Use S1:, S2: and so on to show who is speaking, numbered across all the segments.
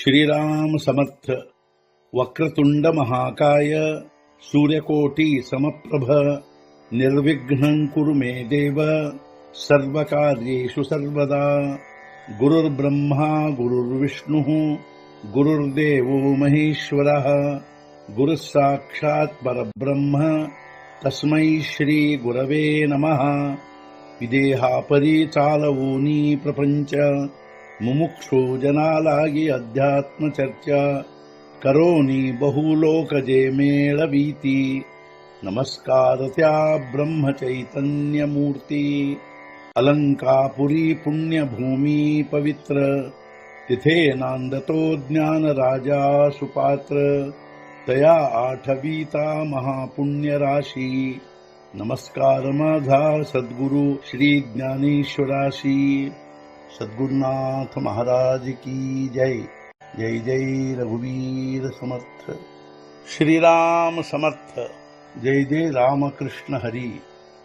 S1: श्रीराम समर्थ। वक्रतुंड महाकाय सूर्यकोटि समप्रभ निर्विघ्नं कुरु मे देव सर्वकार्येषु सर्वदा। गुरुर्ब्रह्मा गुरुर्विष्णुः गुरुर्देवो महेश्वरः गुरुः साक्षात् परब्रह्म तस्मै श्री गुरवे नमः। विदेहापरि चालवूनी प्रपंच मुमुक्षु जनालागी अध्यात्म चर्चा करोनी बहुलोकजे मेळवीती। नमस्कार त्या ब्रह्म चैतन्य मूर्ती अलंकापुरी पुण्यभूमी पवित्र तिथे नांदतो ज्ञान राजा सुपात्र तया आठवीता महापुण्य राशी। नमस्कार माझा सद्गुरु श्री ज्ञानेश्वराशी। सद्गुरुनाथ महाराज की जय। जय जय रघुवीर समर्थ। श्रीराम समर्थ। जय जय रामकृष्ण हरी।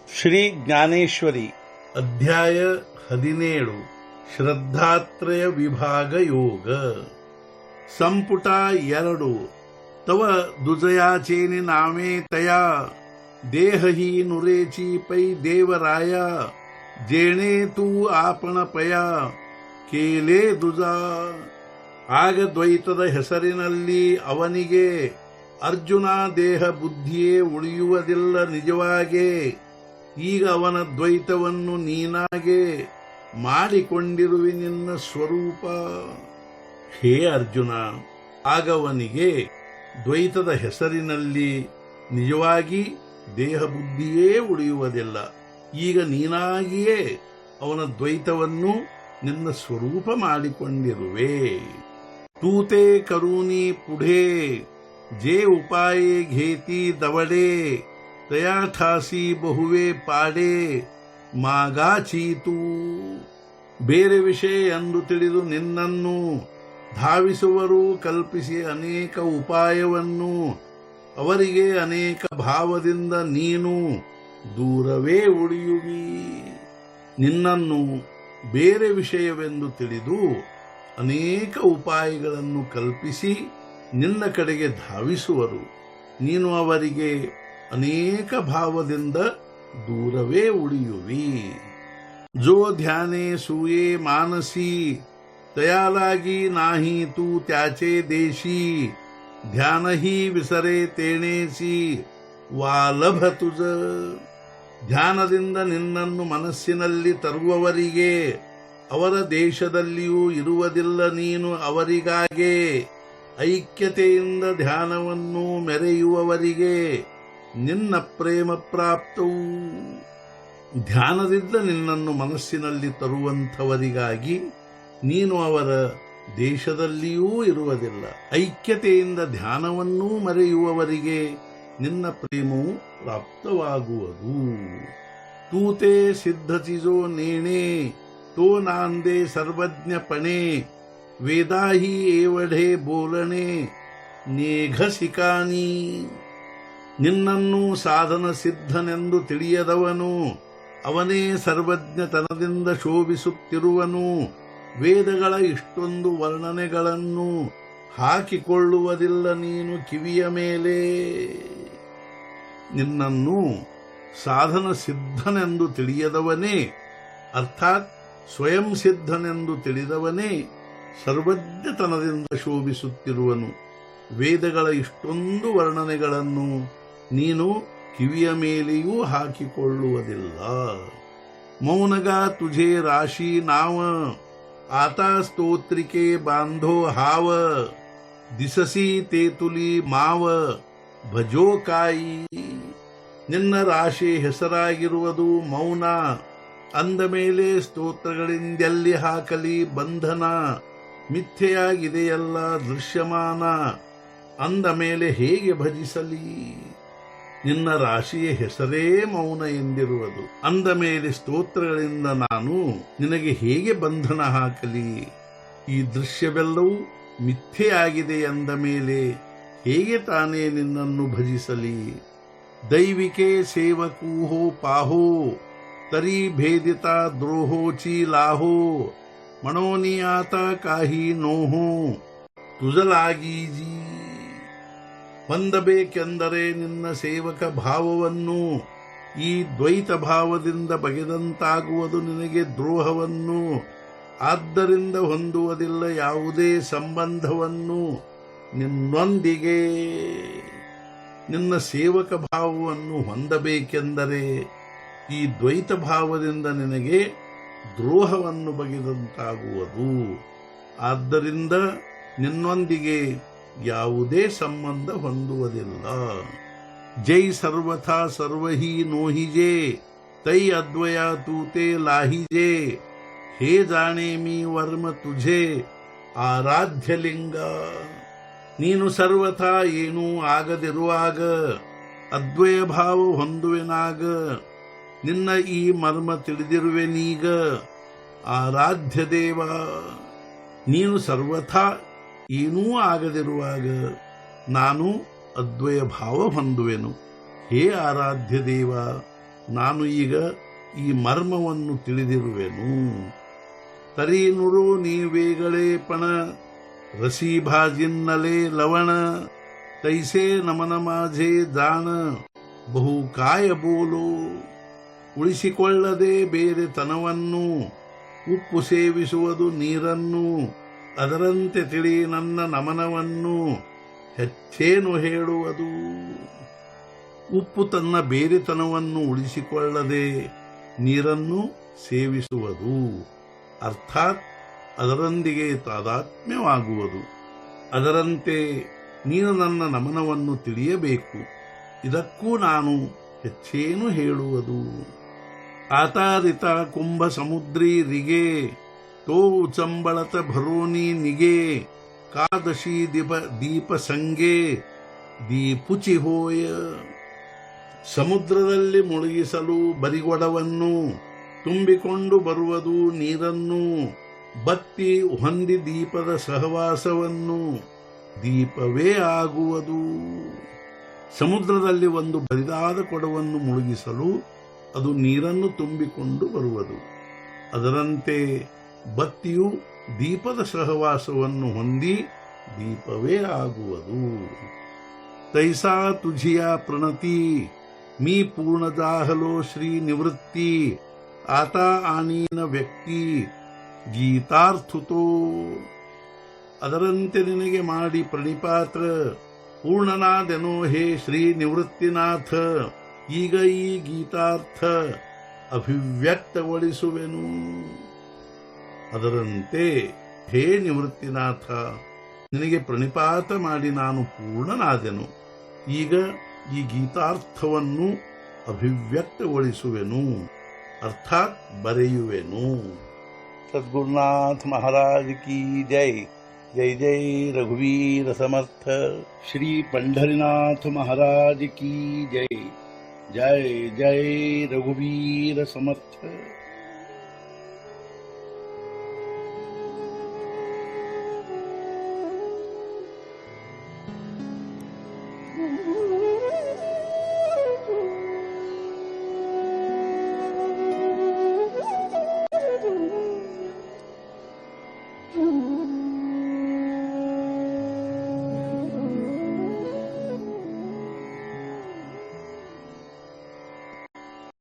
S1: ಶ್ರೀ ಜ್ಞಾನೇಶ್ವರಿ ಅಧ್ಯಾಯ 17 ಶ್ರದ್ಧಾತ್ರಯ ವಿಭಾಗ ಯೋಗ ಸಂಪುಟ 2 तव दुजयाचेनि नामे तया देहही नुरेची पै देवराया जेणे तू आपण पया ಕೇಲೆ ದುಜ। ಆಗ ದ್ವೈತದ ಹೆಸರಿನಲ್ಲಿ ಅವನಿಗೆ ಅರ್ಜುನ ದೇಹ ಬುದ್ಧಿಯೇ ಉಳಿಯುವುದಿಲ್ಲ ನಿಜವಾಗೇ। ಈಗ ಅವನ ದ್ವೈತವನ್ನು ನೀನಾಗೆ ಮಾಡಿಕೊಂಡಿರುವಿ ನಿನ್ನ ಸ್ವರೂಪ। ಹೇ ಅರ್ಜುನ, ಆಗವನಿಗೆ ದ್ವೈತದ ಹೆಸರಿನಲ್ಲಿ ನಿಜವಾಗಿ ದೇಹ ಬುದ್ಧಿಯೇ ಉಳಿಯುವುದಿಲ್ಲ। ಈಗ ನೀನಾಗಿಯೇ ಅವನ ದ್ವೈತವನ್ನು ನಿನ್ನ ಸ್ವರೂಪ ಮಾಡಿಕೊಂಡಿರುವೆ। ತೂತೆ ಕರುಣಿ ಪುಢೆ जे उपाये घेती दवडे तया ठासी बहुवे पाडे ಮಾಗಾಚಿ ತೂ। ಬೇರೆ ವಿಷಯ ಎಂದು ತಿಳಿದು ನಿನ್ನನ್ನು ಧಾವಿಸುವರು ಕಲ್ಪಿಸಿ ಅನೇಕ ಉಪಾಯವನ್ನು ಅವರಿಗೆ ಅನೇಕ ಭಾವದಿಂದ ನೀನು ದೂರವೇ ಉಳಿಯುವಿ। ನಿನ್ನನ್ನು ಬೇರೆ ವಿಷಯವೆಂದು ತಿಳಿದು ಅನೇಕ ಉಪಾಯಗಳನ್ನು ಕಲ್ಪಿಸಿ ನಿನ್ನ ಕಡೆಗೆ ಧಾವಿಸುವರು, ನೀನು ಅವರಿಗೆ ಅನೇಕ ಭಾವದಿಂದ ದೂರವೇ ಉಳಿಯುವಿ। ಜೋ ಧ್ಯಾನೆ ಸೂಯೆ ಮಾನಸಿ तयालागी नाही तू त्याचे देशी ध्यानही विसरे तेणेसी ವಾಲಭ ತುಜ। ಧ್ಯಾನದಿಂದ ನಿನ್ನನ್ನು ಮನಸ್ಸಿನಲ್ಲಿ ತರುವವರಿಗೆ ಅವರ ದೇಶದಲ್ಲಿಯೂ ಇರುವುದಿಲ್ಲ ನೀನು ಅವರಿಗಾಗೆ। ಐಕ್ಯತೆಯಿಂದ ಧ್ಯಾನವನ್ನು ಮೆರೆಯುವವರಿಗೆ ನಿನ್ನ ಪ್ರೇಮ ಪ್ರಾಪ್ತವು। ಧ್ಯಾನದಿಂದ ನಿನ್ನನ್ನು ಮನಸ್ಸಿನಲ್ಲಿ ತರುವಂಥವರಿಗಾಗಿ ನೀನು ಅವರ ದೇಶದಲ್ಲಿಯೂ ಇರುವುದಿಲ್ಲ। ಐಕ್ಯತೆಯಿಂದ ಧ್ಯಾನವನ್ನೂ ಮರೆಯುವವರಿಗೆ ನಿನ್ನ ಪ್ರೇಮವು ಪ್ರಾಪ್ತವಾಗುವುದು। ತೂತೆ ಸಿದ್ಧಚಿಜೋ ನೇಣೆ ತೋ ನಾಂದೆ ಸರ್ವಜ್ಞಪಣೆ ವೇದಾಹಿ ಏವಢೆ ಬೋಲಣೆ ನೇಘಸಿಕಾನಿ। ನಿನ್ನನ್ನು ಸಾಧನ ಸಿದ್ಧನೆಂದು ತಿಳಿಯದವನು ಅವನೇ ಸರ್ವಜ್ಞತನದಿಂದ ಶೋಭಿಸುತ್ತಿರುವನು। ವೇದಗಳ ಇಷ್ಟೊಂದು ವರ್ಣನೆಗಳನ್ನು ಹಾಕಿಕೊಳ್ಳುವುದಿಲ್ಲ ನೀನು ಕಿವಿಯ ಮೇಲೆ। ನಿನ್ನನ್ನು ಸಾಧನ ಸಿದ್ಧನೆಂದು ತಿಳಿಯದವನೇ ಅರ್ಥಾತ್ ಸ್ವಯಂ ಸಿದ್ಧನೆಂದು ತಿಳಿದವನೇ ಸರ್ವಜ್ಞತನದಿಂದ ಶೋಭಿಸುತ್ತಿರುವನು। ವೇದಗಳ ಇಷ್ಟೊಂದು ವರ್ಣನೆಗಳನ್ನು ನೀನು ಕಿವಿಯ ಮೇಲೆಯೂ ಹಾಕಿಕೊಳ್ಳುವುದಿಲ್ಲ। ಮೌನಗ ತುझे ರಾಶಿ ನಾವ आता ಸ್ತೋತ್ರಿಕೆ ಬಾಂಧೋ ಹಾವ ದಿಸಸಿ ತೇತುಲಿ ಮಾವ ಭಜೋ ಕಾಯಿ। ನಿನ್ನ ರಾಶಿ ಹೆಸರಾಗಿರುವುದು ಮೌನ, ಅಂದ ಮೇಲೆ ಸ್ತೋತ್ರಗಳಿಂದೆಲ್ಲಿ ಹಾಕಲಿ ಬಂಧನ। ಮಿಥ್ಯೆಯಾಗಿದೆಯಲ್ಲ ದೃಶ್ಯಮಾನ, ಅಂದ ಮೇಲೆ ಹೇಗೆ ಭಜಿಸಲಿ। ನಿನ್ನ ರಾಶಿಯ ಹೆಸರೇ ಮೌನ ಎಂದಿರುವುದು, ಅಂದ ಮೇಲೆ ಸ್ತೋತ್ರಗಳಿಂದ ನಾನು ನಿನಗೆ ಹೇಗೆ ಬಂಧನ ಹಾಕಲಿ। ಈ ದೃಶ್ಯವೆಲ್ಲವೂ ಮಿಥ್ಯೆಯಾಗಿದೆ ಎಂದ ಮೇಲೆ ಹೇಗೆ ತಾನೇ ನಿನ್ನನ್ನು ಭಜಿಸಲಿ। दैविके सेवकूहो पाहो तरी भेदिता द्रोहोची लाहो मनोनी आता काही नोहो ತುಜಲಾಗೀಜಿ. ಹೊಂದಬೇಕೆಂದರೆ ನಿನ್ನ ಸೇವಕ ಭಾವವನ್ನು ಈ ದ್ವೈತ ಭಾವದಿಂದ ಬಗೆದಂತಾಗುವುದು ನಿನಗೆ ದ್ರೋಹವನ್ನು. ಆದ್ದರಿಂದ ಹೊಂದುವುದಿಲ್ಲ ಯಾವುದೇ ಸಂಬಂಧವನ್ನು ನಿನ್ನೊಂದಿಗೆ. ನಿನ್ನ ಸೇವಕ ಭಾವವನ್ನು ಹೊಂದಬೇಕೆಂದರೆ ಈ ದ್ವೈತ ಭಾವದಿಂದ ನಿನಗೆ ದ್ರೋಹವನ್ನು ಬಗೆದಂತಾಗುವುದು. ಆದ್ದರಿಂದ ನಿನ್ನೊಂದಿಗೆ ಯಾವುದೇ ಸಂಬಂಧ ಹೊಂದುವುದಿಲ್ಲ. ಜೈ ಸರ್ವಥಾ ಸರ್ವಹಿ ನೋಹಿಜೆ ತೈ ಅದ್ವಯ ತೂತೆ ಲಾಹಿಜೆ. ಹೇ ಜಾಣೆ ಮೀ ವರ್ಮ ತುझे ಆರಾಧ್ಯಲಿಂಗ. ನೀನು ಸರ್ವಥಾ ಏನೂ ಆಗದಿರುವಾಗ ಅದ್ವಯ ಭಾವ ಹೊಂದುವೆನಾಗ ನಿನ್ನ ಈ ಮರ್ಮ ತಿಳಿದಿರುವೆನೀಗ. ಆರಾಧ್ಯ ದೇವ, ನೀನು ಸರ್ವಥಾ ಏನೂ ಆಗದಿರುವಾಗ ನಾನು ಅದ್ವಯ ಭಾವ ಹೊಂದುವೆನು. ಹೇ ಆರಾಧ್ಯ ದೇವ, ನಾನು ಈಗ ಈ ಮರ್ಮವನ್ನು ತಿಳಿದಿರುವೆನು. ತರೀನುರು ನೀವೇಗಳೇ ಪಣ ರಸಿ ಭಾಜಿನ್ನಲೆ ಲವಣ. ತೈಸೆ ನಮನ ಮಾঝে ಜಾಣ ಬಹು ಕಾಯ ಬೋಲು. ಉಳಿಸಿಕೊಳ್ಳದೆ ಬೇರೆ ತನವನ್ನು ಉಪ್ಪು ಸೇವಿಸುವುದು ನೀರನ್ನು. ಅದರಂತೆ ತಿಳಿ ನನ್ನ ನಮನವನ್ನು ಹೆಚ್ಚೇನು ಹೇಳುವುದು. ಉಪ್ಪು ತನ್ನ ಬೇರೆತನವನ್ನು ಉಳಿಸಿಕೊಳ್ಳದೆ ನೀರನ್ನು ಸೇವಿಸುವುದು, ಅರ್ಥಾತ್ ಅದರೊಂದಿಗೆ ತಾದಾತ್ಮ್ಯವಾಗುವುದು. ಅದರಂತೆ ನೀನು ನನ್ನ ನಮನವನ್ನು ತಿಳಿಯಬೇಕು. ಇದಕ್ಕೂ ನಾನು ಹೆಚ್ಚೇನು ಹೇಳುವುದು. ಆತಾರಿತ ಕುಂಭ ಸಮುದ್ರಿ ರಿಗೆ ತೋ ಚಂಬಳತ ಭರೋನಿ ನಿಗೆ. ಕಾದಶಿ ದೀಪ ಸಂಗೆ ದೀಪುಚಿ ಹೋಯ. ಸಮುದ್ರದಲ್ಲಿ ಮುಳುಗಿಸಲು ಬರಿಗೊಡವನ್ನು ತುಂಬಿಕೊಂಡು ಬರುವುದು ನೀರನ್ನು. ಬತ್ತಿ ಹೊಂದಿ ದೀಪದ ಸಹವಾಸವನ್ನು ದೀಪವೇ ಆಗುವುದು. ಸಮುದ್ರದಲ್ಲಿ ಒಂದು ಬರಿದಾದ ಕೊಡವನ್ನು ಮುಳುಗಿಸಲು ಅದು ನೀರನ್ನು ತುಂಬಿಕೊಂಡು ಬರುವುದು. ಅದರಂತೆ ಬತ್ತಿಯು ದೀಪದ ಸಹವಾಸವನ್ನು ಹೊಂದಿ ದೀಪವೇ ಆಗುವುದು. ತೈಸಾ ತುझिया ಪ್ರಣತಿ ಮೀ ಪೂರ್ಣದಾಹಲೋ ಶ್ರೀ ನಿವೃತ್ತಿ. ಆತ ಆನೀನ ವ್ಯಕ್ತಿ ಗೀತಾರ್ಥುತೋ. ಅದರಂತೆ ನಿನಗೆ ಮಾಡಿ ಪ್ರಣಿಪಾತ್ರ ಪೂರ್ಣನಾದೆನೋ ಹೇ ಶ್ರೀ ನಿವೃತ್ತಿನಾಥ. ಈಗ ಈ ಗೀತಾರ್ಥ ಅಭಿವ್ಯಕ್ತಗೊಳಿಸುವೆನು. ಅದರಂತೆ ಹೇ ನಿವೃತ್ತಿನಾಥ, ನಿನಗೆ ಪ್ರಣಿಪಾತ ಮಾಡಿ ನಾನು ಪೂರ್ಣನಾದೆನು. ಈಗ ಈ ಗೀತಾರ್ಥವನ್ನು ಅಭಿವ್ಯಕ್ತಗೊಳಿಸುವೆನು, ಅರ್ಥಾತ್ ಬರೆಯುವೆನು. ಸದ್ಗುರುನಾಥ ಮಹಾರಾಜ್ ಕಿ ಜೈ. ಜೈ ಜೈ ರಘುವೀರ ಸಮರ್ಥ. ಶ್ರೀ पंढरीनाथ महाराज की जय. जय जय रघुवीर समर्थ.